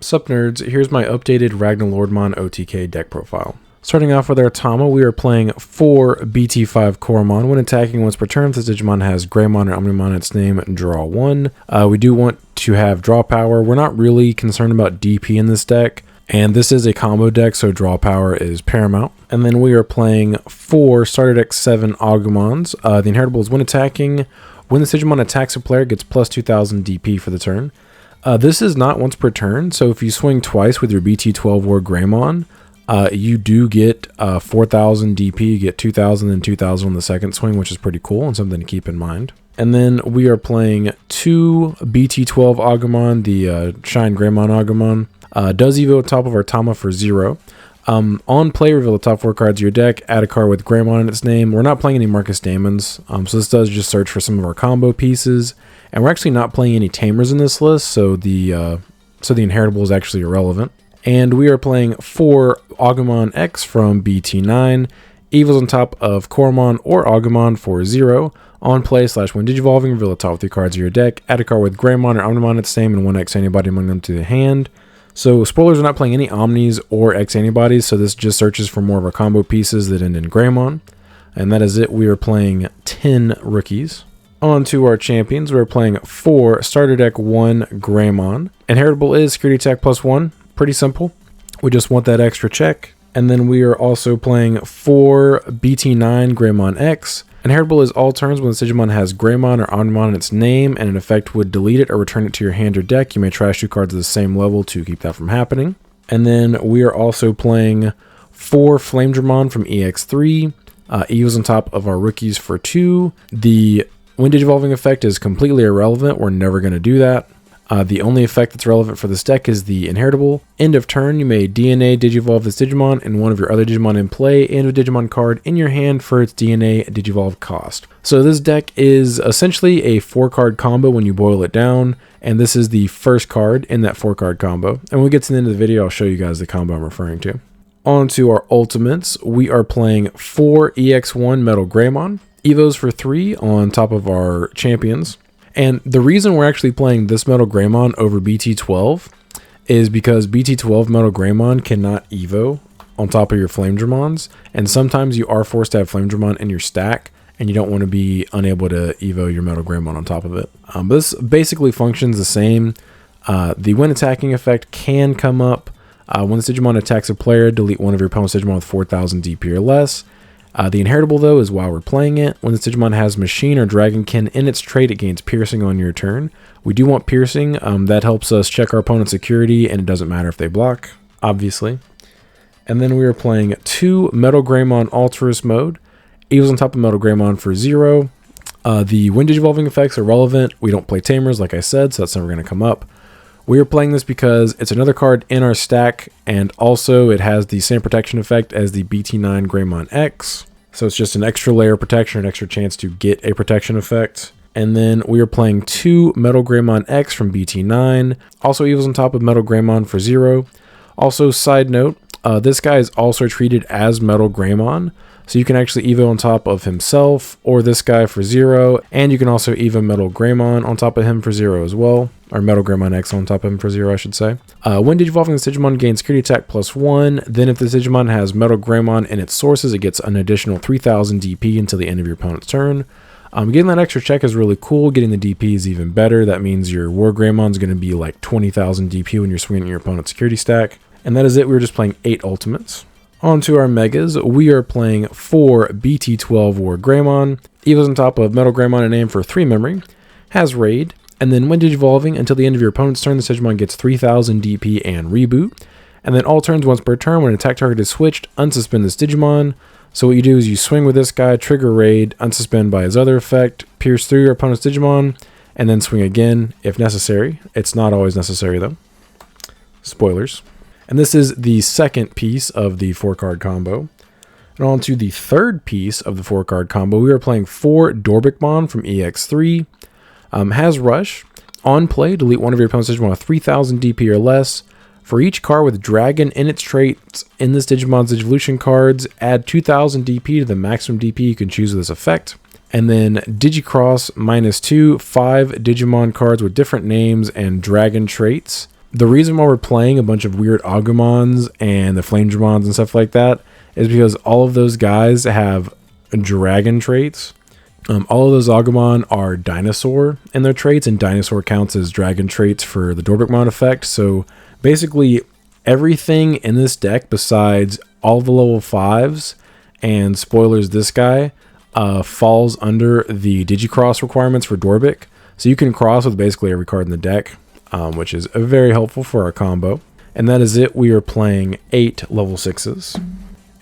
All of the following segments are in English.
Sup nerds, here's my updated RagnaLoardmon OTK deck profile. Starting off with our Tama, we are playing 4 BT5 Coromon. When attacking once per turn, if this Digimon has Greymon or Omnimon in its name, draw 1. We do want to have draw power. We're not really concerned about DP in this deck, and this is a combo deck, so draw power is paramount. And then we are playing 4 starter deck 7 Agumons. The inheritable is when attacking. When this Digimon attacks a player, it gets plus 2000 DP for the turn. This is not once per turn, so if you swing twice with your BT12 or Greymon, you do get 4000 DP, you get 2000 and 2000 on the second swing, which is pretty cool and something to keep in mind. And then we are playing 2 BT12 Agumon, the Shine Greymon Agumon. Does evo top of our Tama for 0. On play, reveal the top 4 cards of your deck, add a card with Greymon in its name. We're not playing any Marcus Daemons, so this does just search for some of our combo pieces. And we're actually not playing any Tamers in this list, so the inheritable is actually irrelevant. And we are playing 4 Agumon X from BT9. Evil's on top of Coromon or Agumon for 0. On play / when digivolving, reveal the top 3 cards of your deck, add a card with Greymon or Omnimon in its name, and 1 X antibody among them to the hand. So spoilers, are not playing any Omnis or X antibodies, so this just searches for more of our combo pieces that end in Greymon. And that is it. We are playing 10 rookies. On to our champions. We're playing 4 starter deck 1 Greymon. Inheritable is security attack +1. Pretty simple. We just want that extra check. And then we are also playing 4 BT9 Greymon X. Inheritable is all turns when the Digimon has Greymon or Omnimon in its name, and an effect would delete it or return it to your hand or deck. You may trash 2 cards of the same level to keep that from happening. And then we are also playing 4 Flamedramon from EX3. Evil's on top of our rookies for 2. The when digivolving effect is completely irrelevant. We're never going to do that. The only effect that's relevant for this deck is the inheritable. End of turn, you may DNA digivolve this Digimon and one of your other Digimon in play and a Digimon card in your hand for its DNA digivolve cost. So this deck is essentially a 4-card combo when you boil it down, and this is the first card in that 4-card combo. And when we get to the end of the video, I'll show you guys the combo I'm referring to. On to our ultimates, we are playing 4 EX1 Metal Greymon. Evos for 3 on top of our champions. And the reason we're actually playing this Metal Greymon over BT12 is because BT12 Metal Greymon cannot Evo on top of your Flamedramons, and sometimes you are forced to have Flamedramon in your stack, and you don't want to be unable to Evo your Metal Greymon on top of it. This basically functions the same. The when attacking effect can come up. When this Digimon attacks a player, delete one of your opponent's Digimon with 4000 DP or less. The inheritable, though, is while we're playing it. When this Digimon has Machine or Dragonkin in its trait, it gains Piercing on your turn. We do want Piercing. That helps us check our opponent's security, and it doesn't matter if they block, obviously. And then we are playing 2 Metal Greymon Alterous Mode. Evil's on top of Metal Greymon for 0. The when digivolving effects are relevant. We don't play Tamers, like I said, so that's never going to come up. We are playing this because it's another card in our stack, and also it has the same protection effect as the BT9 Greymon X. So it's just an extra layer of protection, an extra chance to get a protection effect. And then we are playing 2 Metal Greymon X from BT9. Also Evil's on top of Metal Greymon for 0. Also, side note, this guy is also treated as Metal Greymon. So you can actually Evo on top of himself or this guy for 0. And you can also Evo Metal Greymon on top of him for 0 as well. Or Metal Greymon X on top of him for 0, I should say. When digivolving this Digimon gains security attack +1. Then if this Digimon has Metal Greymon in its sources, it gets an additional 3000 DP until the end of your opponent's turn. Getting that extra check is really cool. Getting the DP is even better. That means your War Greymon is going to be like 20,000 DP when you're swinging your opponent's security stack. And that is it. We're just playing 8 ultimates. On to our megas, we are playing 4 BT12 War Greymon. Evil's on top of Metal Greymon in name for 3 memory. Has Raid. And then when digivolving, until the end of your opponent's turn, the Digimon gets 3000 DP and Reboot. And then all turns once per turn, when an attack target is switched, unsuspend this Digimon. So what you do is you swing with this guy, trigger Raid, unsuspend by his other effect, pierce through your opponent's Digimon, and then swing again if necessary. It's not always necessary though. Spoilers. And this is the second piece of the 4-card combo. And on to the third piece of the 4-card combo, we are playing 4 Dorbikmon from EX3. Has Rush. On play, delete one of your opponent's Digimon with 3000 DP or less. For each card with Dragon in its traits in this Digimon's Digivolution cards, add 2000 DP to the maximum DP you can choose with this effect. And then Digicross -2, 5 Digimon cards with different names and Dragon traits. The reason why we're playing a bunch of weird Agumons and the Flamedramons and stuff like that is because all of those guys have dragon traits. All of those Agumon are dinosaur in their traits, and dinosaur counts as dragon traits for the Dorbeckmon effect. So basically everything in this deck besides all the level 5s and spoilers, this guy falls under the Digicross requirements for Dorbeck. So you can cross with basically every card in the deck, which is very helpful for our combo. And that is it. We are playing 8 level 6s.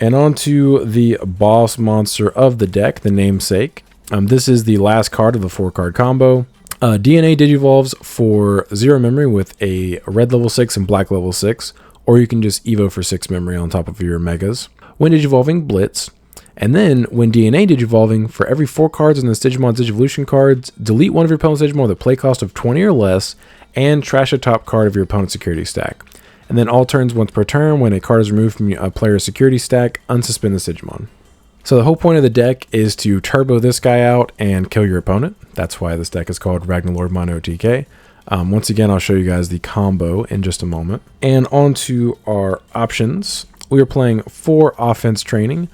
And on to the boss monster of the deck, the namesake. This is the last card of the 4-card combo. DNA Digivolves for 0 memory with a red level 6 and black level 6, or you can just Evo for 6 memory on top of your Megas. When Digivolving, Blitz. And then, when DNA Digivolving, for every 4 cards in this Digimon's Digivolution cards, delete one of your opponent's Digimon with a play cost of 20 or less, and trash a top card of your opponent's security stack. And then all turns once per turn, when a card is removed from a player's security stack, unsuspend this Digimon. So the whole point of the deck is to turbo this guy out and kill your opponent. That's why this deck is called RagnaLoardmon OTK. Once again, I'll show you guys the combo in just a moment. And on to our options. We are playing 4 offense training.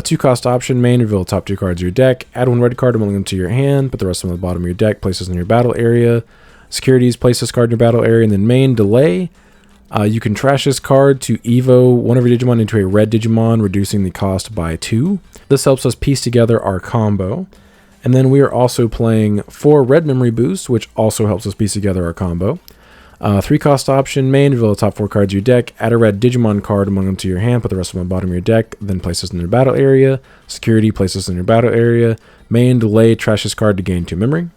2 cost option, main, reveal the top 2 cards of your deck, add 1 red card and bring them to your hand, put the rest of them on the bottom of your deck, place this in your battle area. Securities, place this card in your battle area, and then main, delay. You can trash this card to Evo one of your Digimon into a red Digimon, reducing the cost by 2. This helps us piece together our combo. And then we are also playing 4 red memory boosts, which also helps us piece together our combo. 3 cost option, main, reveal the top 4 cards of your deck, add a red Digimon card among them to your hand, put the rest of them on the bottom of your deck, then place this in your battle area. Security, place this in your battle area. Main, delay, trash this card to gain 2 memory.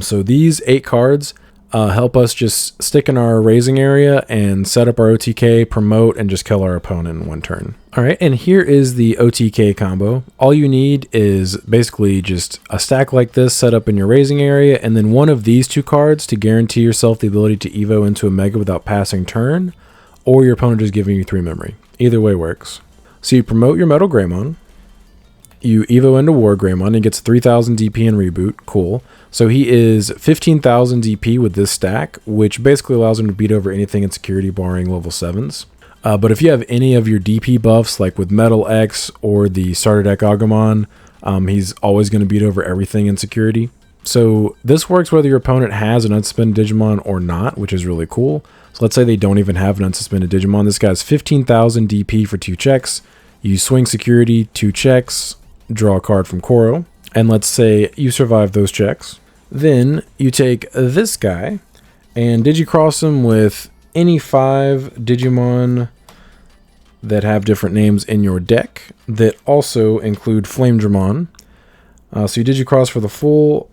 So these 8 cards help us just stick in our raising area and set up our OTK, promote, and just kill our opponent in 1 turn. Alright, and here is the OTK combo. All you need is basically just a stack like this set up in your raising area, and then one of these 2 cards to guarantee yourself the ability to Evo into a Mega without passing turn, or your opponent just giving you 3 memory. Either way works. So you promote your Metal Greymon, you Evo into War Greymon, and gets 3000 DP and reboot. Cool. So he is 15,000 DP with this stack, which basically allows him to beat over anything in security barring level 7s. But if you have any of your DP buffs, like with Metal X or the starter deck Agumon, he's always going to beat over everything in security. So this works whether your opponent has an unsuspended Digimon or not, which is really cool. So let's say they don't even have an unsuspended Digimon. This guy's 15,000 DP for 2 checks. You swing security, 2 checks, draw a card from Koro, and let's say you survive those checks. Then you take this guy and Digicross him with any 5 Digimon that have different names in your deck that also include Flamedramon. So you Digicross for the full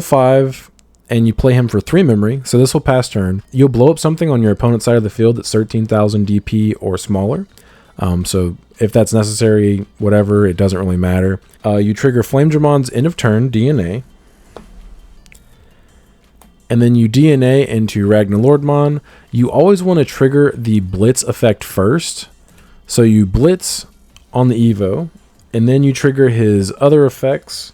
5, and you play him for 3 memory, so this will pass turn. You'll blow up something on your opponent's side of the field that's 13,000 DP or smaller. So if that's necessary, whatever, it doesn't really matter. You trigger Flamedramon's end of turn, DNA. And then you DNA into RagnaLoardmon. You always want to trigger the Blitz effect first. So you Blitz on the Evo, and then you trigger his other effects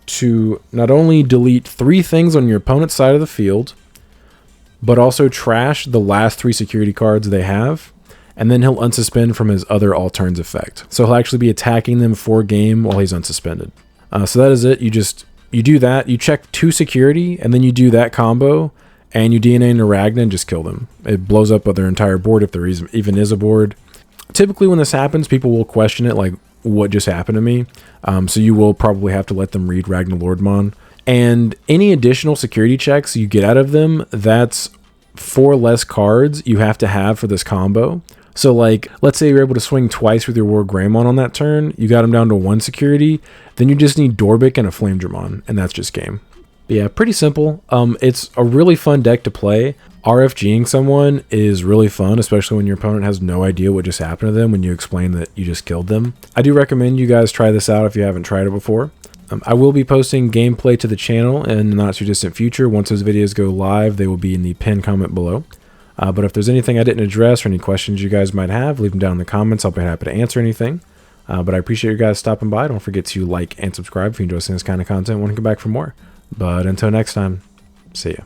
to not only delete 3 things on your opponent's side of the field, but also trash the last 3 security cards they have. And then he'll unsuspend from his other all turns effect. So he'll actually be attacking them for game while he's unsuspended. So that is it. You do that, you check 2 security, and then you do that combo, and you DNA into Ragna and just kill them. It blows up their entire board if there even is a board. Typically when this happens, people will question it, like, what just happened to me? So you will probably have to let them read RagnaLoardmon. And any additional security checks you get out of them, that's 4 less cards you have to have for this combo. So like, let's say you're able to swing twice with your War Greymon on that turn, you got him down to 1 security, then you just need Dorbeck and a Flamedramon, and that's just game. But yeah, pretty simple. It's a really fun deck to play. RFGing someone is really fun, especially when your opponent has no idea what just happened to them when you explain that you just killed them. I do recommend you guys try this out if you haven't tried it before. I will be posting gameplay to the channel in the not too distant future. Once those videos go live, they will be in the pinned comment below. But if there's anything I didn't address or any questions you guys might have, leave them down in the comments. I'll be happy to answer anything. But I appreciate you guys stopping by. Don't forget to like and subscribe if you enjoy seeing this kind of content and want to come back for more. But until next time, see ya.